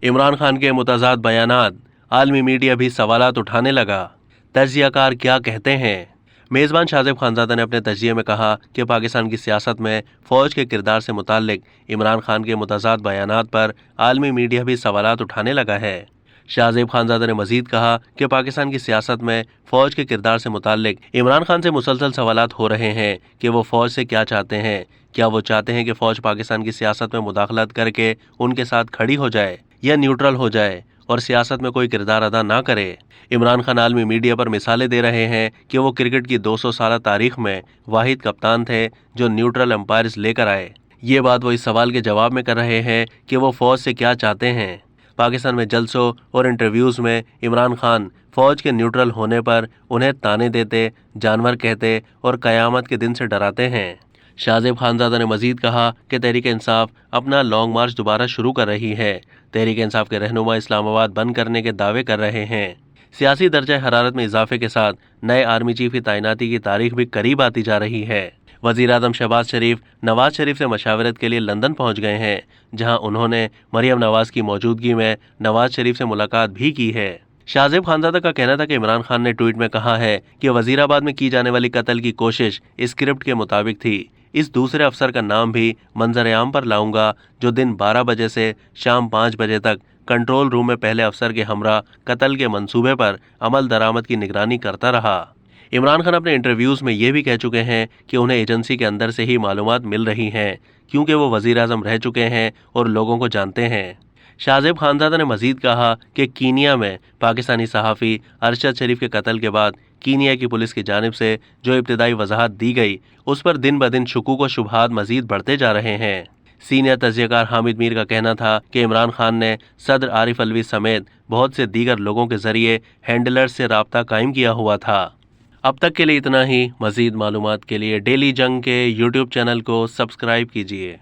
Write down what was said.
इमरान खान के मुतज़ाद बयानात, आलमी मीडिया भी सवालात उठाने लगा। तज्ज़ियाकार क्या कहते हैं? मेज़बान शाज़ेब खानज़ादा ने अपने तज्ज़िये में कहा कि पाकिस्तान की सियासत में फ़ौज के किरदार से मुताल्लिक इमरान खान के मुतज़ाद बयानात पर आलमी मीडिया भी सवालात उठाने लगा है। शाज़ेब खानज़ादा ने मज़ीद कहा कि पाकिस्तान की सियासत में फ़ौज के किरदार से मुताल्लिक इमरान खान से मुसलसल सवालात हो रहे हैं कि वो फ़ौज से क्या चाहते हैं। क्या वो चाहते हैं कि फ़ौज पाकिस्तान की सियासत में मुदाखलत करके उनके साथ खड़ी हो जाए या न्यूट्रल हो जाए और सियासत में कोई किरदार अदा ना करे। इमरान खान आलमी मीडिया पर मिसालें दे रहे हैं कि वो क्रिकेट की 200 साल तारीख में वाहिद कप्तान थे जो न्यूट्रल एम्पायर्स लेकर आए। ये बात वो इस सवाल के जवाब में कर रहे हैं कि वो फ़ौज से क्या चाहते हैं। पाकिस्तान में जलसों और इंटरव्यूज़ में इमरान खान फ़ौज के न्यूट्रल होने पर उन्हें ताने देते, जानवर कहते और क़यामत के दिन से डराते हैं। शाज़ेब खानज़ादा ने मज़ीद कहा कि तहरीक इंसाफ अपना लॉन्ग मार्च दोबारा शुरू कर रही है। तहरीक इंसाफ के रहनुमा इस्लामाबाद बंद करने के दावे कर रहे हैं। सियासी दर्जा हरारत में इजाफे के साथ नए आर्मी चीफ की तैनाती की तारीख भी करीब आती जा रही है। वज़ीर आज़म शहबाज शरीफ नवाज शरीफ से मशावरत के लिए लंदन पहुंच गए हैं, जहां उन्होंने मरियम नवाज की मौजूदगी में नवाज शरीफ से मुलाकात भी की है। शाज़ेब खानज़ादा का कहना था कि इमरान खान ने ट्वीट में कहा है कि वज़ीराबाद में की जाने वाली कत्ल की कोशिश स्क्रिप्ट के मुताबिक थी। इस दूसरे अफसर का नाम भी मंजर-ए-आम पर लाऊंगा जो दिन 12 बजे से शाम 5 बजे तक कंट्रोल रूम में पहले अफसर के हमरा कत्ल के मंसूबे पर अमल दरामद की निगरानी करता रहा। इमरान खान अपने इंटरव्यूज़ में ये भी कह चुके हैं कि उन्हें एजेंसी के अंदर से ही मालूमात मिल रही हैं, क्योंकि वो वज़ीर आज़म रह चुके हैं और लोगों को जानते हैं। शाज़ेब खानज़ादा ने मज़ीद कहा कि कीनिया में पाकिस्तानी सहाफ़ी अरशद शरीफ के कत्ल के बाद कीनिया की पुलिस की जानिब से जो इब्तिदाई वजाहत दी गई, उस पर दिन ब दिन शुकूक व शुबहात मज़ीद बढ़ते जा रहे हैं। सीनियर तज्ज़ियाकार हामिद मीर का कहना था कि इमरान खान ने सदर आरिफ अलवी समेत बहुत से दीगर लोगों के ज़रिए हैंडलर्स से राब्ता कायम किया हुआ था। अब तक के लिए इतना ही। मज़ीद मालूमात के लिए डेली जंग के यूट्यूब चैनल को सब्सक्राइब कीजिए।